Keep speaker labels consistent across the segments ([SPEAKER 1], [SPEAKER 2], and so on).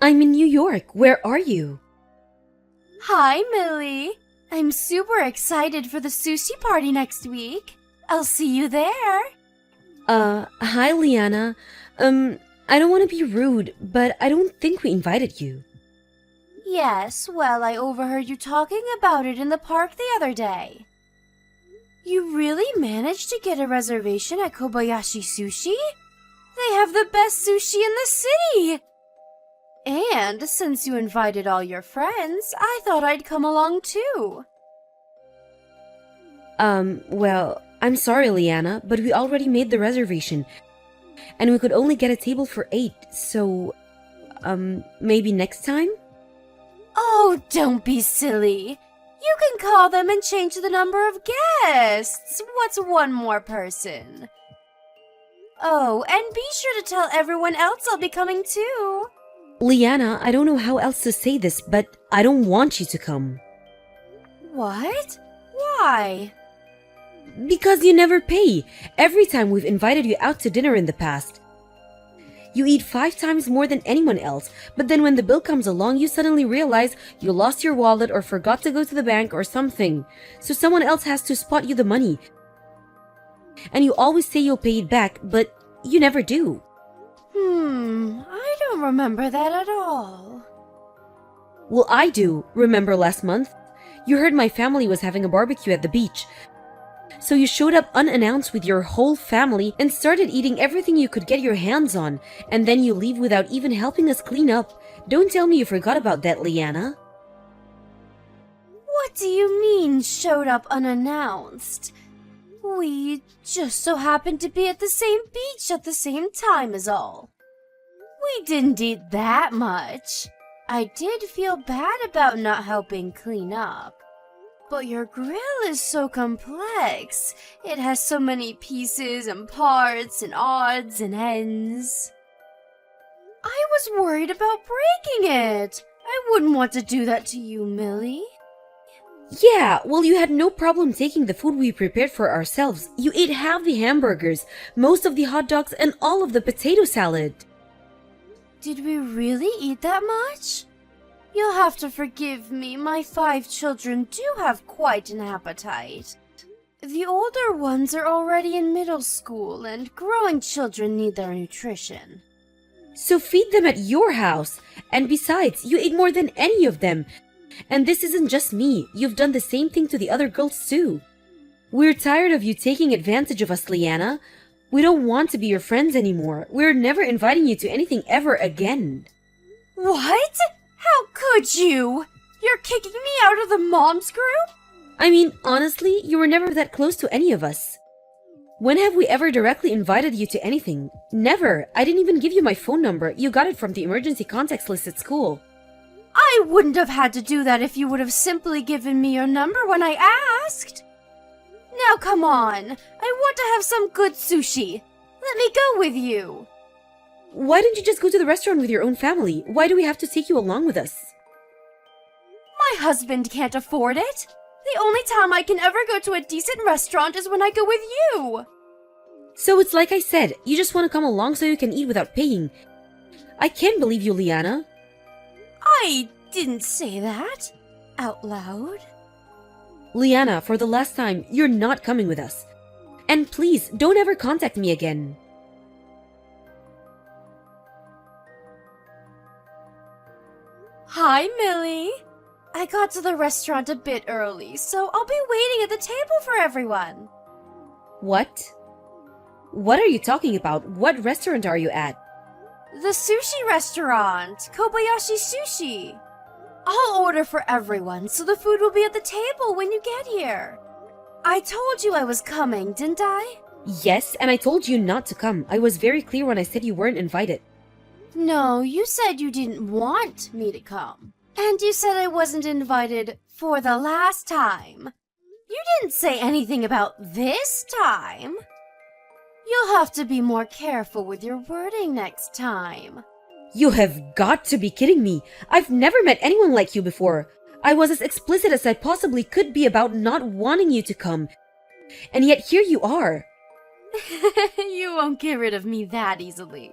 [SPEAKER 1] I'm in New York. Where are you?
[SPEAKER 2] Hi, Millie. I'm super excited for the sushi party next week. I'll see you there.
[SPEAKER 1] Hi, Liana. I don't want to be rude, but I don't think we invited you.
[SPEAKER 2] Yes, well, I overheard you talking about it in the park the other day. You really managed to get a reservation at Kobayashi Sushi? They have the best sushi in the city! And since you invited all your friends, I thought I'd come along too.
[SPEAKER 1] Well, I'm sorry, Liana, but we already made the reservation. And we could only get a table for 8, so, maybe next time?
[SPEAKER 2] Oh, don't be silly. You can call them and change the number of guests. What's one more person? Oh, and be sure to tell everyone else I'll be coming too.
[SPEAKER 1] Liana, I don't know how else to say this, but I don't want you to come.
[SPEAKER 2] What? Why?
[SPEAKER 1] Because you never pay. Every time we've invited you out to dinner in the past. You eat 5 times more than anyone else, but then when the bill comes along, you suddenly realize you lost your wallet or forgot to go to the bank or something. So someone else has to spot you the money. And you always say you'll pay it back, but you never do.
[SPEAKER 2] I don't remember that at all.
[SPEAKER 1] Well, I do. Remember last month? You heard my family was having a barbecue at the beach. So you showed up unannounced with your whole family and started eating everything you could get your hands on, and then you leave without even helping us clean up. Don't tell me you forgot about that, Liana.
[SPEAKER 2] What do you mean, showed up unannounced? We just so happened to be at the same beach at the same time is all. We didn't eat that much. I did feel bad about not helping clean up. But your grill is so complex. It has so many pieces and parts and odds and ends. I was worried about breaking it. I wouldn't want to do that to you, Millie.
[SPEAKER 1] Yeah, well, you had no problem taking the food we prepared for ourselves. You ate half the hamburgers, most of the hot dogs, and all of the potato salad.
[SPEAKER 2] Did we really eat that much? You'll have to forgive me. My 5 children do have quite an appetite. The older ones are already in middle school, and growing children need their nutrition.
[SPEAKER 1] So feed them at your house. And besides, you ate more than any of them. And this isn't just me. You've done the same thing to the other girls too. We're tired of you taking advantage of us, Liana. We don't want to be your friends anymore. We're never inviting you to anything ever again.
[SPEAKER 2] What? How could you? You're kicking me out of the moms group?
[SPEAKER 1] I mean, honestly, you were never that close to any of us. When have we ever directly invited you to anything? Never. I didn't even give you my phone number. You got it from the emergency contacts list at school.
[SPEAKER 2] I wouldn't have had to do that if you would have simply given me your number when I asked. Now come on. I want to have some good sushi. Let me go with you.
[SPEAKER 1] Why don't you just go to the restaurant with your own family? Why do we have to take you along with us?
[SPEAKER 2] My husband can't afford it. The only time I can ever go to a decent restaurant is when I go with you.
[SPEAKER 1] So it's like I said, you just want to come along so you can eat without paying. I can't believe you, Liana.
[SPEAKER 2] I didn't say that out loud.
[SPEAKER 1] Liana, for the last time, you're not coming with us. And please, don't ever contact me again.
[SPEAKER 2] Hi, Millie. I got to the restaurant a bit early, so I'll be waiting at the table for everyone.
[SPEAKER 1] What? What are you talking about? What restaurant are you at?
[SPEAKER 2] The sushi restaurant, Kobayashi Sushi. I'll order for everyone, so the food will be at the table when you get here. I told you I was coming, didn't I?
[SPEAKER 1] Yes, and I told you not to come. I was very clear when I said you weren't invited.
[SPEAKER 2] No, you said you didn't want me to come. And you said I wasn't invited for the last time. You didn't say anything about this time. You'll have to be more careful with your wording next time.
[SPEAKER 1] You have got to be kidding me. I've never met anyone like you before. I was as explicit as I possibly could be about not wanting you to come. And yet here you are.
[SPEAKER 2] You won't get rid of me that easily.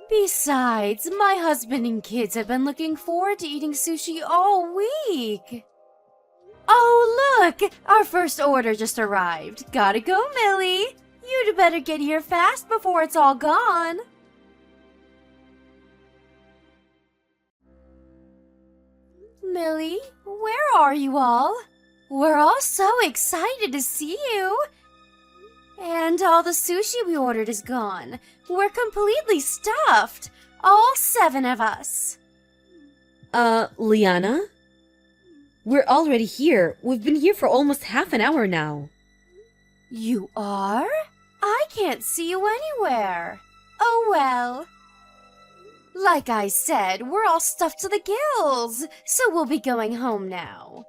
[SPEAKER 2] Besides, my husband and kids have been looking forward to eating sushi all week. Oh, look! Our first order just arrived. Gotta go, Millie. You'd better get here fast before it's all gone. Millie, where are you all? We're all so excited to see you. And all the sushi we ordered is gone. We're completely stuffed. All 7 of us.
[SPEAKER 1] Liana? We're already here. We've been here for almost half an hour now.
[SPEAKER 2] You are? I can't see you anywhere. Oh well. Like I said, we're all stuffed to the gills, so we'll be going home now.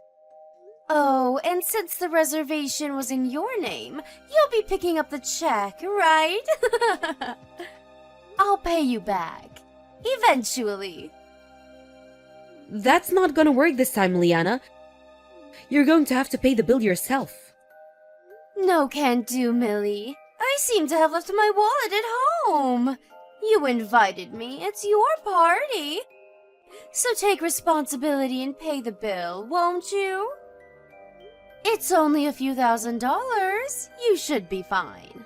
[SPEAKER 2] Oh, and since the reservation was in your name, you'll be picking up the check, right? I'll pay you back. Eventually.
[SPEAKER 1] That's not gonna work this time, Liana. You're going to have to pay the bill yourself.
[SPEAKER 2] No can do, Millie. I seem to have left my wallet at home. You invited me. It's your party. So take responsibility and pay the bill, won't you? It's only a few $1,000s. You should be fine.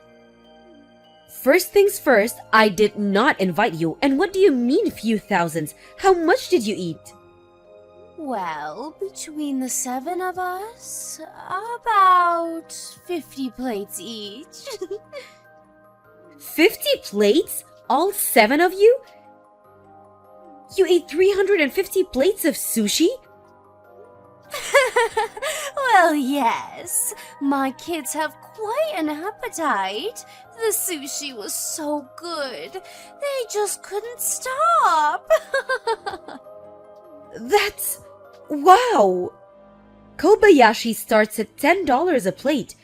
[SPEAKER 1] First things first, I did not invite you. And what do you mean few thousands? How much did you eat?
[SPEAKER 2] Well, between the 7 of us, about 50 plates each.
[SPEAKER 1] 50 plates? All 7 of you? You ate 350 plates of sushi?
[SPEAKER 2] Well, yes. My kids have quite an appetite. The sushi was so good. They just couldn't stop.
[SPEAKER 1] That's... wow! Kobayashi starts at $10 a plate.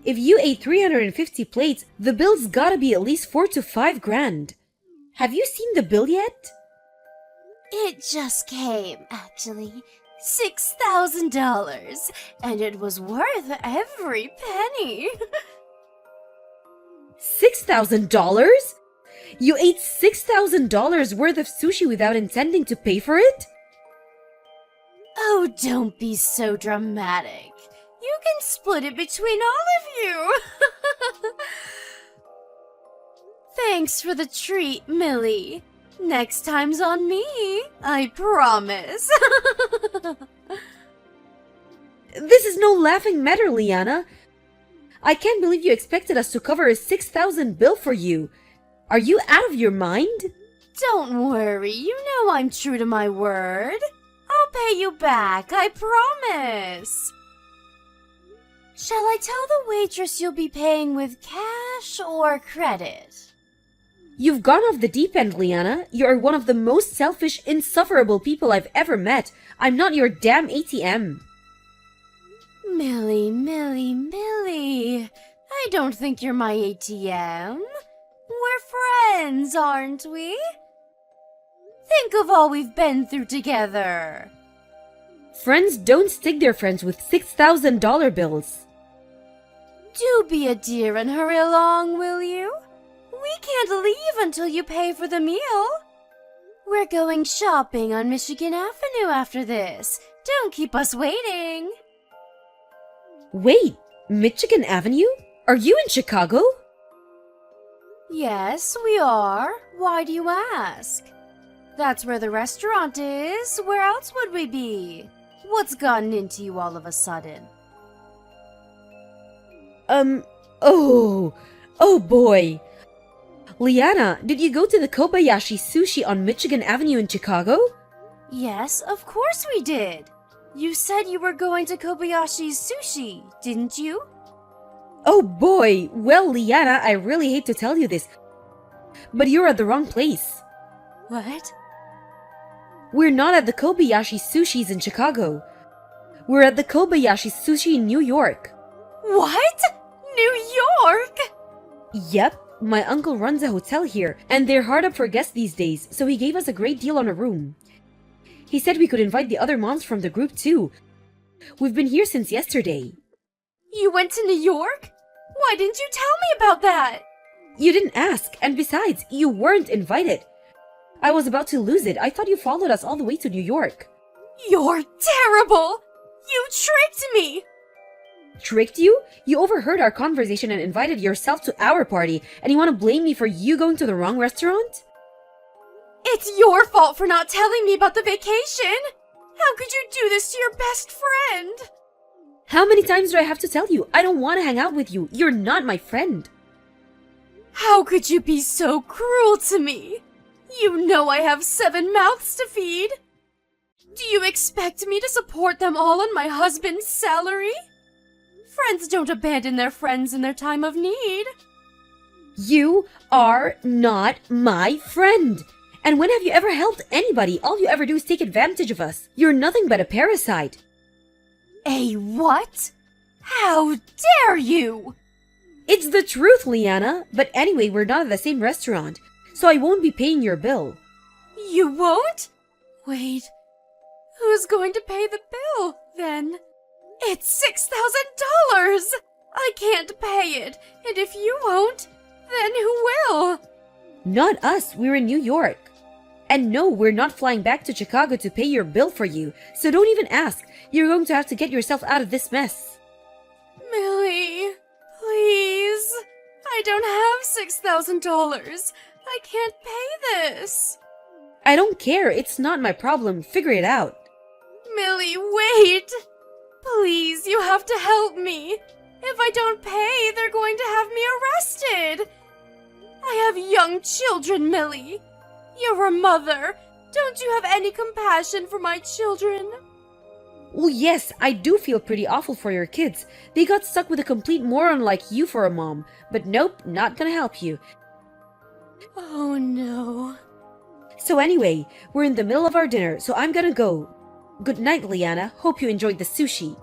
[SPEAKER 1] If you ate 350 plates, the bill's gotta be at least 4 to 5 grand. Have you seen the bill yet?
[SPEAKER 2] It just came, actually. $6,000, and it was worth every penny.
[SPEAKER 1] $6,000? You ate $6,000 worth of sushi without intending to pay for it?
[SPEAKER 2] Oh, don't be so dramatic. You can split it between all of you. Thanks for the treat, Millie. Next time's on me, I promise.
[SPEAKER 1] This is no laughing matter, Liana. I can't believe you expected us to cover a $6,000 bill for you. Are you out of your mind?
[SPEAKER 2] Don't worry, you know I'm true to my word. I'll pay you back, I promise. Shall I tell the waitress you'll be paying with cash or credit?
[SPEAKER 1] You've gone off the deep end, Liana. You're one of the most selfish, insufferable people I've ever met. I'm not your damn ATM.
[SPEAKER 2] Millie, Millie, Millie. I don't think you're my ATM. We're friends, aren't we? Think of all we've been through together.
[SPEAKER 1] Friends don't stick their friends with $6,000 bills.
[SPEAKER 2] Do be a dear and hurry along, will you? We can't leave until you pay for the meal. We're going shopping on Michigan Avenue after this. Don't keep us waiting.
[SPEAKER 1] Wait, Michigan Avenue? Are you in Chicago?
[SPEAKER 2] Yes, we are. Why do you ask? That's where the restaurant is. Where else would we be? What's gotten into you all of a sudden?
[SPEAKER 1] Oh boy. Liana, did you go to the Kobayashi Sushi on Michigan Avenue in Chicago?
[SPEAKER 2] Yes, of course we did. You said you were going to Kobayashi's Sushi, didn't you?
[SPEAKER 1] Oh boy, well Liana, I really hate to tell you this, but you're at the wrong place.
[SPEAKER 2] What?
[SPEAKER 1] We're not at the Kobayashi Sushis in Chicago. We're at the Kobayashi Sushi in New York.
[SPEAKER 2] What? New York?
[SPEAKER 1] Yep, my uncle runs a hotel here, and they're hard up for guests these days, so he gave us a great deal on a room. He said we could invite the other moms from the group too. We've been here since yesterday.
[SPEAKER 2] You went to New York? Why didn't you tell me about that?
[SPEAKER 1] You didn't ask, and besides, you weren't invited. I was about to lose it. I thought you followed us all the way to New York.
[SPEAKER 2] You're terrible! You tricked me!
[SPEAKER 1] Tricked you? You overheard our conversation and invited yourself to our party, and you want to blame me for you going to the wrong restaurant?
[SPEAKER 2] It's your fault for not telling me about the vacation! How could you do this to your best friend?
[SPEAKER 1] How many times do I have to tell you? I don't want to hang out with you. You're not my friend.
[SPEAKER 2] How could you be so cruel to me? You know I have 7 mouths to feed. Do you expect me to support them all on my husband's salary? Friends don't abandon their friends in their time of need.
[SPEAKER 1] You are not my friend. And when have you ever helped anybody? All you ever do is take advantage of us. You're nothing but a parasite.
[SPEAKER 2] A what? How dare you?
[SPEAKER 1] It's the truth, Liana. But anyway, we're not at the same restaurant, so I won't be paying your bill.
[SPEAKER 2] You won't? Wait, who's going to pay the bill, then? It's $6,000! I can't pay it, and if you won't, then who will?
[SPEAKER 1] Not us. We're in New York. And no, we're not flying back to Chicago to pay your bill for you, so don't even ask. You're going to have to get yourself out of this mess.
[SPEAKER 2] Millie, please. I don't have $6,000. I can't pay this.
[SPEAKER 1] I don't care. It's not my problem. Figure it out.
[SPEAKER 2] Millie, wait. Please, you have to help me. If I don't pay, they're going to have me arrested. I have young children, Millie. You're a mother. Don't you have any compassion for my children?
[SPEAKER 1] Well, yes, I do feel pretty awful for your kids. They got stuck with a complete moron like you for a mom. But nope, not gonna help you.
[SPEAKER 2] Oh no.
[SPEAKER 1] So anyway, we're in the middle of our dinner, so I'm gonna go. Good night, Liana. Hope you enjoyed the sushi.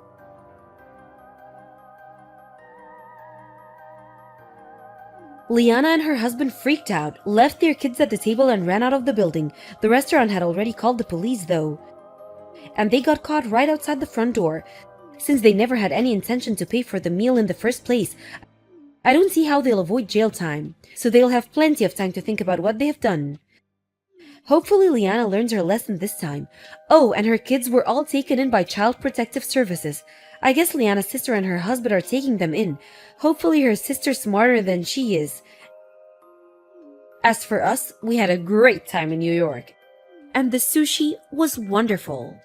[SPEAKER 1] Liana and her husband freaked out, left their kids at the table and ran out of the building. The restaurant had already called the police though. And they got caught right outside the front door. Since they never had any intention to pay for the meal in the first place, I don't see how they'll avoid jail time. So they'll have plenty of time to think about what they have done. Hopefully Liana learns her lesson this time. Oh, and her kids were all taken in by Child Protective Services. I guess Liana's sister and her husband are taking them in. Hopefully her sister's smarter than she is. As for us, we had a great time in New York. And the sushi was wonderful.